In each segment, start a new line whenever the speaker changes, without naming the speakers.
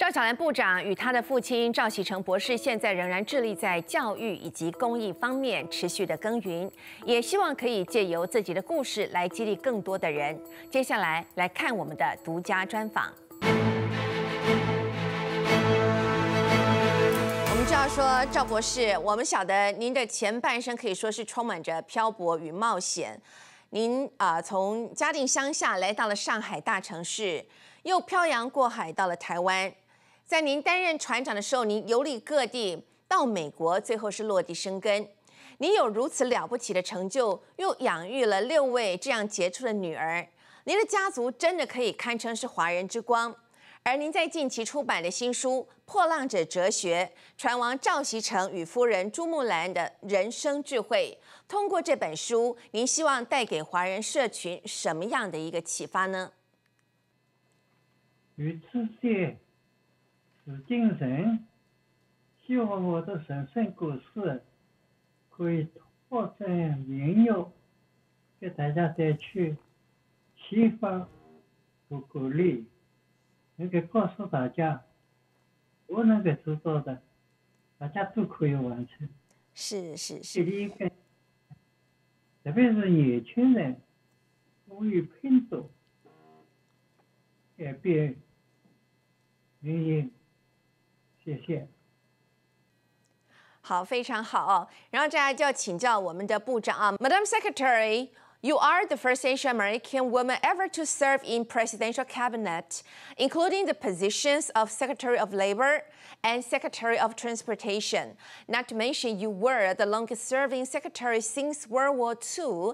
赵小兰部长与他的父亲赵喜成博士现在仍然致力在教育以及公益方面持续的耕耘，也希望可以借由自己的故事来激励更多的人。接下来来看我们的独家专访。我们知道说，赵博士，我们晓得您的前半生可以说是充满着漂泊与冒险。您从嘉定乡下来到了上海大城市，又漂洋过海到了台湾。在您担任船长的时候，您游历各地，到美国，最后是落地生根。您有如此了不起的成就，又养育了6位这样杰出的女儿，您的家族真的可以堪称是华人之光。而您在近期出版的新书《破浪者哲学：船王赵锡成与夫人朱木兰的人生智慧》，通过这本书，您希望带给华人社群什么样的一个启发呢？
与世界是精神，希望我的人生故事可以拓展引诱，给大家带去启发和鼓励，能够告诉大家，我能够做到的，大家都可以完成。
是。
第一个，特别是年轻人，勇于拼搏，改变命运。谢谢。
好，非常好哦。然后接下来就要请教我们的部长啊 ，Madam Secretary。You are the first Asian American woman ever to serve in presidential cabinet, including the positions of Secretary of Labor and Secretary of Transportation. Not to mention, you were the longest-serving secretary since World War II.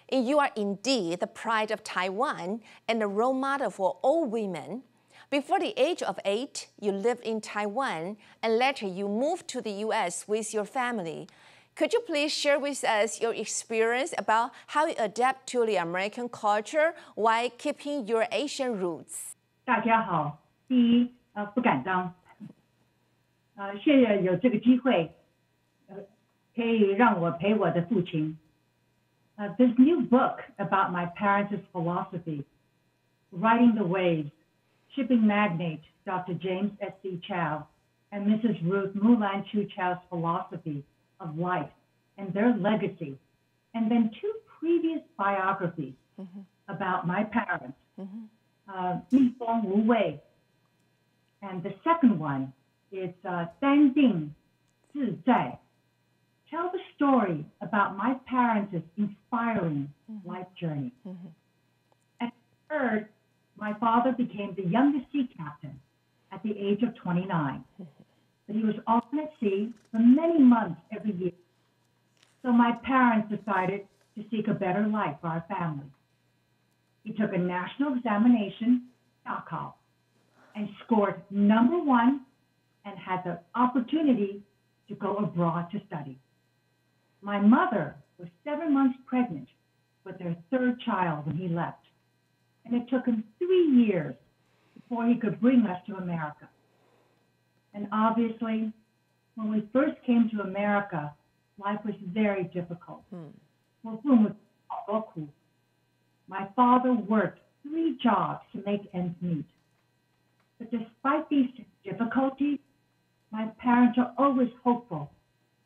And you are indeed the pride of Taiwan and a role model for all women. Before the age of 8, you lived in Taiwan, and later you moved to the U.S. with your family. Could you please share with us your experience about how you adapt to the American culture while keeping your Asian roots?
大家好，第一，不敢当，谢谢有这个机会，可以让我陪我的父亲。This new book about my parents' philosophy, Riding the Waves, shipping magnate Dr. James S.C. Chow and Mrs. Ruth Mulan Chu Chow's philosophy of life and their legacy, and then 2 previous biographies about my parents, Mi Feng Wu Wei, and the second one is Dan Ding Zi Zai, tell the story about my parents' inspiring life journey. And third, my father became the youngest sea captain at the age of 29. But he was often at sea for many months every year. So my parents decided to seek a better life for our family. He took a national examination, Stockholm, and scored #1 and had the opportunity to go abroad to study. My mother was 7 months pregnant with their 3rd child when he left, and it took him 3 years before he could bring us to America. And obviously, when we first came to America, life was very difficult. My father worked 3 jobs to make ends meet. But despite these difficulties, my parents are always hopeful,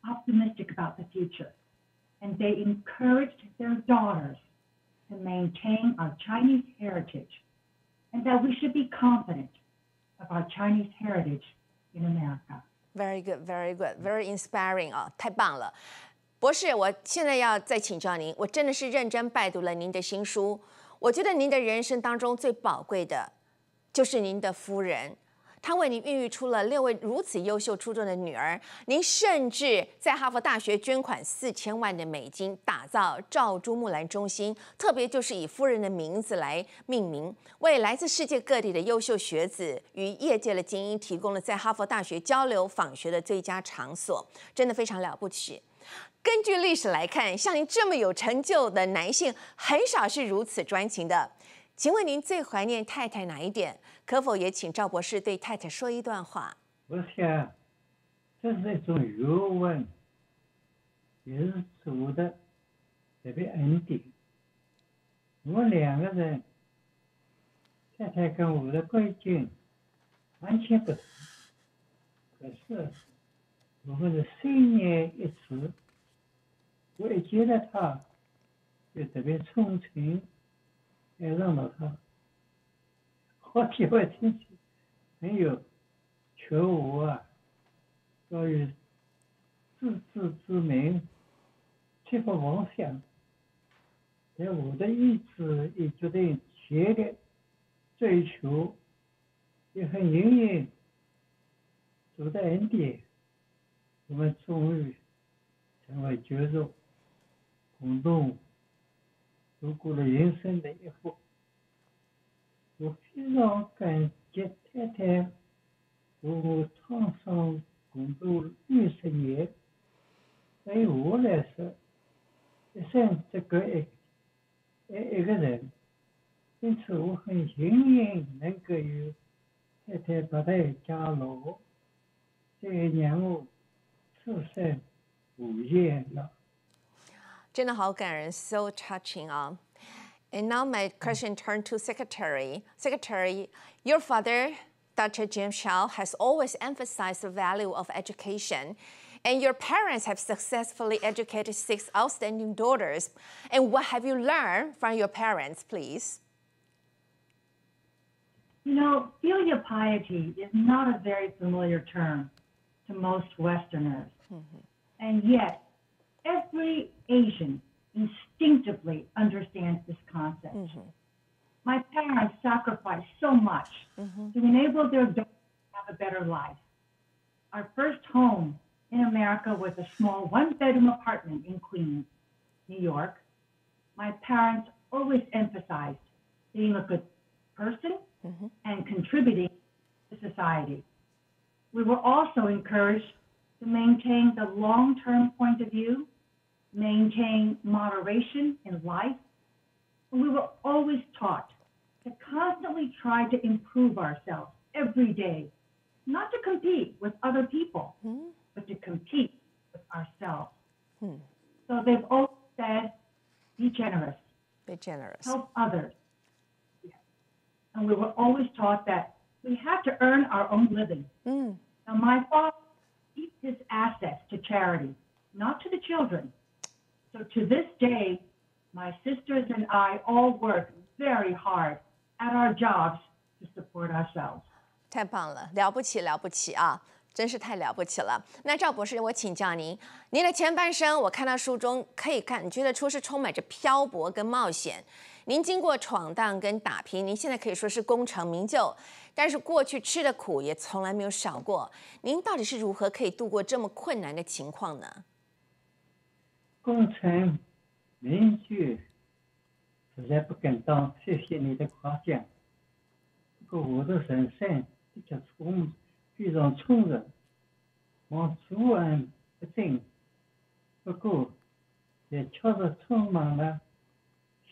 optimistic about the future, and they encouraged their daughters to maintain our Chinese heritage, and that we should be confident of our Chinese heritage in America.
Very good, very good, very inspiring 啊，太棒了。博士，我现在要再请教您，我真的是认真拜读了您的新书。我觉得您的人生当中最宝贵的，就是您的夫人。她为您孕育出了6位如此优秀出众的女儿。您甚至在哈佛大学捐款4000万的美金，打造赵朱木兰中心，特别就是以夫人的名字来命名，为来自世界各地的优秀学子与业界的精英提供了在哈佛大学交流访学的最佳场所，真的非常了不起。根据历史来看，像您这么有成就的男性，很少是如此专情的。请问您最怀念太太哪一点？可否也请赵博士对太太说一段话？
我想，这是一种学问，也是主的特别恩典。我2个人，太太跟我的贵境，完全不同。可是我们的信念一致，我一见到他就特别憧憬，爱上了他。好几位亲戚朋友求我要有自知之明，切不妄想。在我的意志也决定切的追求，也很幸运，主的恩典，我们终于成为救助，共同度过了人生的一步。我非常感激太太和我创伤共度60年，对我来说，一生只够一个人，因此我很幸运能够有太太不在家老，这也让我此生无厌了。
真的好感人 ，so touching 啊。And now my question turned to Secretary. Secretary, your father, Dr. Jim Shao, has always emphasized the value of education. And your parents have successfully educated 6 outstanding daughters. And what have you learned from your parents, please?
You know, filial piety is not a very familiar term to most Westerners. And yet, every Asian instinctively understands this concept. My parents sacrificed so much to enable their daughters to have a better life. Our first home in America was a small one-bedroom apartment in Queens, New York. My parents always emphasized being a good person and contributing to society. We were also encouraged to maintain the long-term point of view, maintain moderation in life, and we were always taught to constantly try to improve ourselves every day, not to compete with other people, but to compete with ourselves. So they've always said, be generous.
Be generous.
Help others. And we were always taught that we have to earn our own living. Now, my father gave his assets to charity, not to the children. So to this day, my sisters and I all work very hard at our jobs to support ourselves.
太棒了，了不起了不起啊！真是太了不起了。那赵博士，我请教您，您的前半生我看到书中可以感觉得出是充满着漂泊跟冒险。您经过闯荡跟打拼，您现在可以说是功成名就，但是过去吃的苦也从来没有少过。您到底是如何可以度过这么困难的情况呢？
功成名就，实在不敢当，谢谢你的夸奖。不过我的人生的确非常从容，往阻碍不进。不过也确实充满了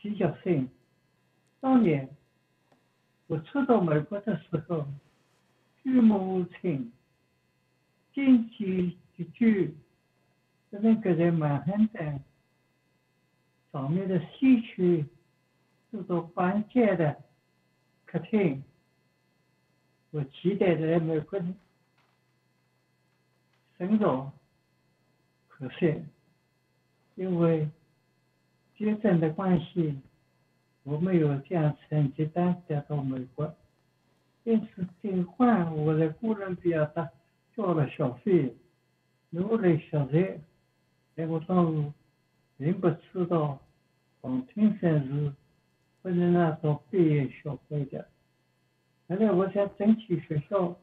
喜悦性。当年我初到美国的时候，举目无亲，经济拮据。那个在曼哈顿上面的西区住到关键的客厅，我期待在美国的生活，可惜因为战争的关系，我没有将成绩单带到美国，因此尽管我在哥伦比亚交了学费，努力学习。在我当时并不知道黄庭山是不能拿到毕业学费的。后来我想争取学校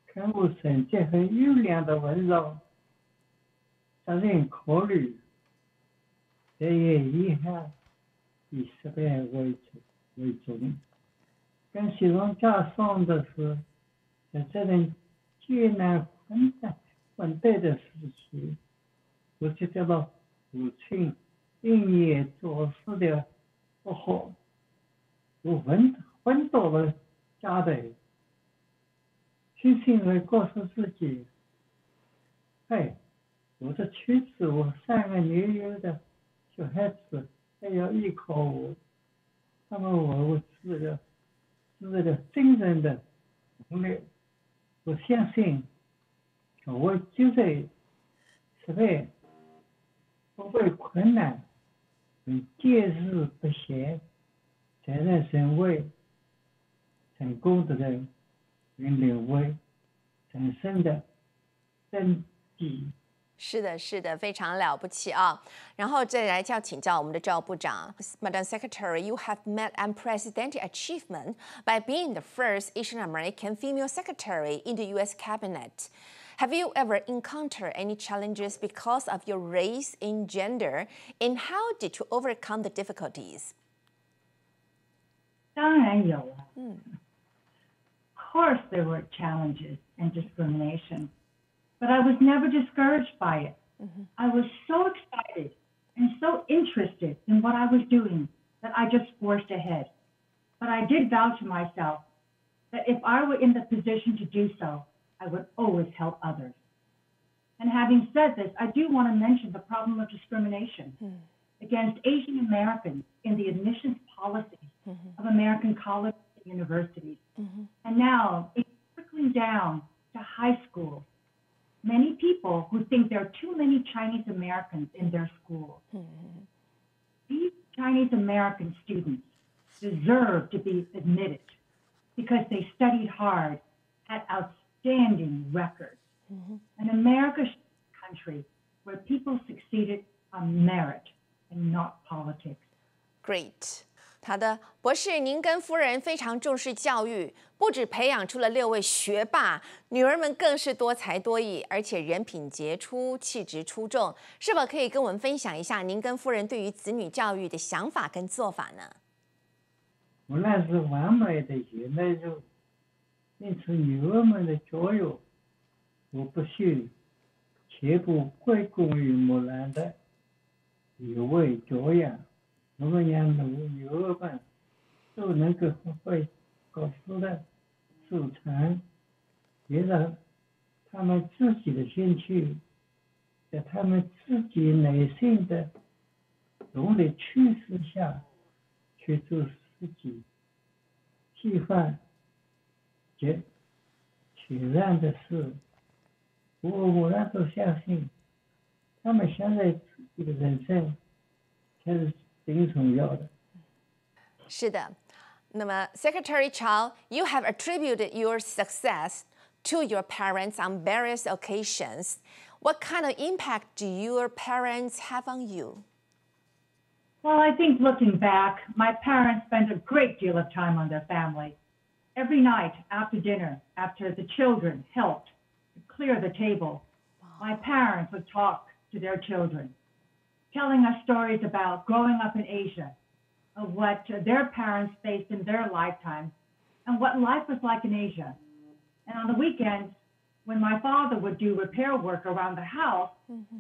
看我成绩很优良的文章，责任考虑，但也遗憾以失败为终。更雪上加霜的是，在这种艰难混沌的时期，我就得到父亲因业做事的不好，我昏倒了家庭，心情会告诉自己，我的妻子，我3个年幼的小孩子还要依靠我，他们为我支了精神的能力，我相信，我就在失败、不畏困难、坚持不懈，才能成为成功的人，领会人生的真谛。
是的，是的，非常了不起啊！然后再来请教我们的赵部长 ，Madam Secretary, you have met unprecedented achievement by being the first Asian American female secretary in the U.S. cabinet. Have you ever encountered any challenges because of your race and gender, and how did you overcome the difficulties?
当然有啊。Of course, there were challenges and discrimination. But I was never discouraged by it. I was so excited and so interested in what I was doing that I just forged ahead. But I did vow to myself that if I were in the position to do so, I would always help others. And having said this, I do want to mention the problem of discrimination against Asian Americans in the admissions policies of American colleges and universities. And now it's trickling down to high schools. Many people who think there are too many Chinese Americans in their schools. These Chinese American students deserve to be admitted because they studied hard, had outstanding records. And America should be a country where people succeeded on merit and not politics.
Great. 好的，博士，您跟夫人非常重视教育，不止培养出了6位学霸，女儿们更是多才多艺，而且人品杰出，气质出众。是否可以跟我们分享一下您跟夫人对于子女教育的想法跟做法呢？
我那是完美的现代人，因此女儿们的教育，我不惜全部归功于木兰的一味教养。我们让女儿们都能够发挥各自的所长，也让他们自己的兴趣，在他们自己内心的动力驱使下去做自己喜欢且全然的事。我们都相信，他们现在自己的人生才是最重要的。
是的，那么 Secretary Chow, you have attributed your success to your parents on various occasions. What kind of impact do your parents have on you?
Well, I think looking back, my parents spent a great deal of time on their family. Every night after dinner, after the children helped to clear the table, my parents would talk to their children, telling us stories about growing up in Asia, of what their parents faced in their lifetime, and what life was like in Asia. And on the weekends, when my father would do repair work around the house,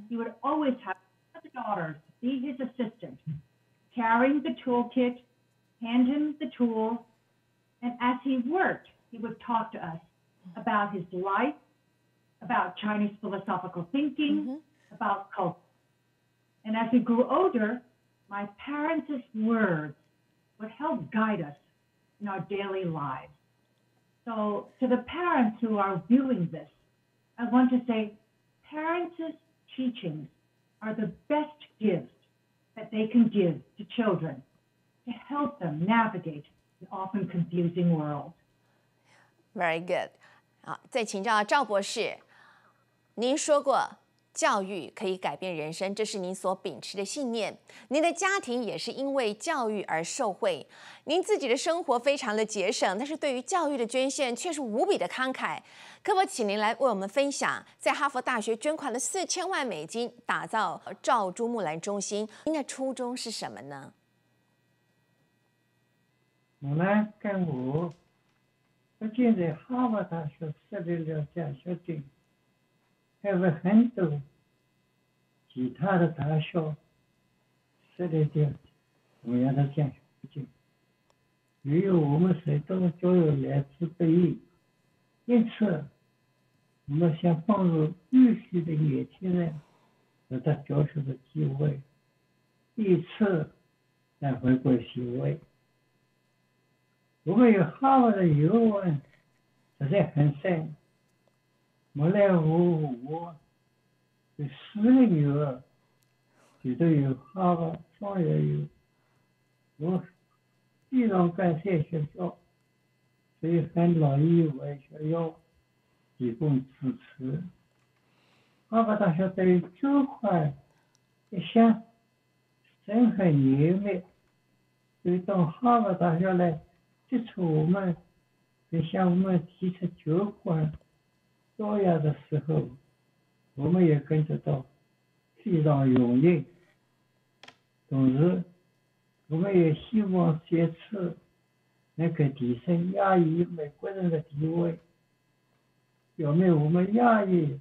he would always have the daughters be his assistant, carrying the toolkit, hand him the tools, and as he worked, he would talk to us about his life, about Chinese philosophical thinking, about culture. And as we grew older, my parents' words would help guide us in our daily lives. So to the parents who are viewing this, I want to say parents' teachings are the best gifts that they can give to children to help them navigate an often confusing world.
Very good. 好，再请教赵博士，您说过教育可以改变人生，这是您所秉持的信念。您的家庭也是因为教育而受惠。您自己的生活非常的节省，但是对于教育的捐献却是无比的慷慨。可否请您来为我们分享，在哈佛大学捐款了4000万美金打造赵朱木兰中心，您的初衷是什么呢？
木兰跟我不仅在哈佛大学设立了奖学金，还为很多其他的大学设立了同样的奖学金。由于我们谁都教育来之不易，因此我们想帮助优秀的年轻人得到教学的机会，以此来回归社会。我们有哈佛的语文实在很深，没来我有4个女儿，其中有哈佛双学有，我非常感谢学校，所以很乐意为学校提供支持。哈佛大学对这块一向真很严密，所以到哈佛大学来接触我们，并向我们提出这块多样的时候，我们也感觉到非常荣幸。同时，我们也希望这次能够提升亚裔美国人的地位，表明我们亚裔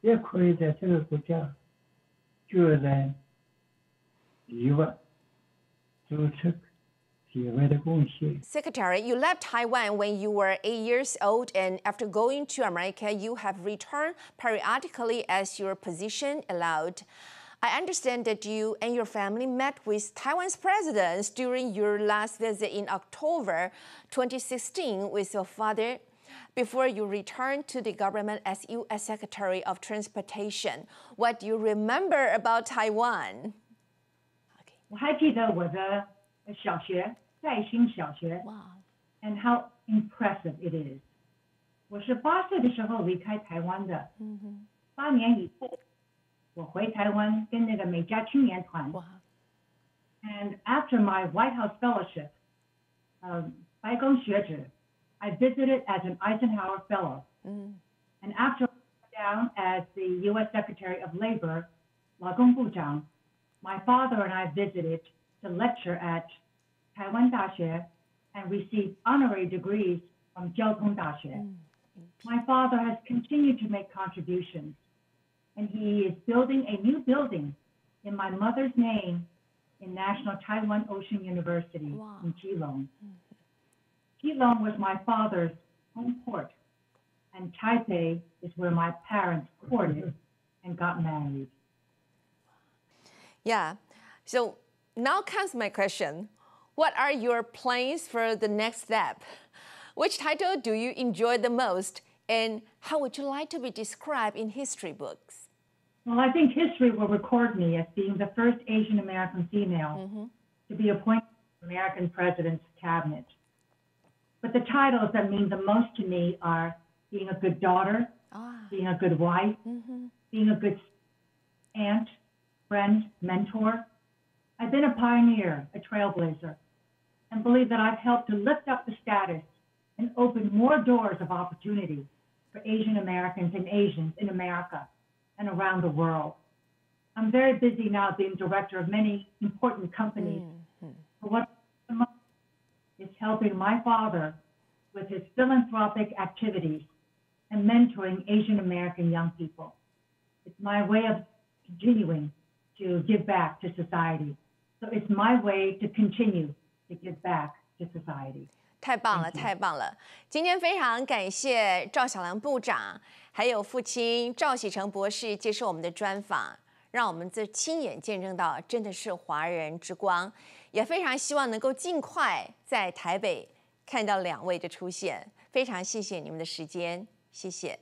也可以在这个国家就任地位，做出地位的贡献。
Secretary, you left Taiwan when you were 8 years old, and after going to America, you have returned periodically as your position allowed. I understand that you and your family met with Taiwan's presidents during your last visit in October 2016 with your father before you returned to the government as U.S. Secretary of Transportation. What do you remember about Taiwan?
我还记得我的小学，在新小学
Wow.，and
how impressive it is。我是8岁的时候离开台湾的，8年以后，我回台湾跟那个美加青年团。
Wow.
And after my White House fellowship, 白宫学者 I visited as an Eisenhower Fellow. And after down as the U.S. Secretary of Labor, 劳工部长, my father and I visited to lecture at 台湾大学 and received honorary degrees from 交通大学. My father has continued to make contributions, and he is building a new building in my mother's name in National Taiwan Ocean University in Keelung. Keelung was my father's home port, and Taipei is where my parents courted and got married.
Yeah. So now comes my question. What are your plans for the next step? Which title do you enjoy the most? And how would you like to be described in history books?
Well, I think history will record me as being the first Asian American female to be appointed to the American president's cabinet. But the titles that mean the most to me are being a good daughter, being a good wife, being a good aunt, friend, mentor. I've been a pioneer, a trailblazer, and believe that I've helped to lift up the status and open more doors of opportunity for Asian Americans and Asians in America and around the world. I'm very busy now being director of many important companies. But what is helping my father with his philanthropic activities and mentoring Asian American young people. It's my way of continuing to give back to society. So it's my way to continue to give back to society.
太棒了，太棒了！今天非常感谢赵小兰部长，还有父亲赵喜成博士接受我们的专访，让我们这亲眼见证到真的是华人之光，也非常希望能够尽快在台北看到2位的出现。非常谢谢你们的时间，谢谢。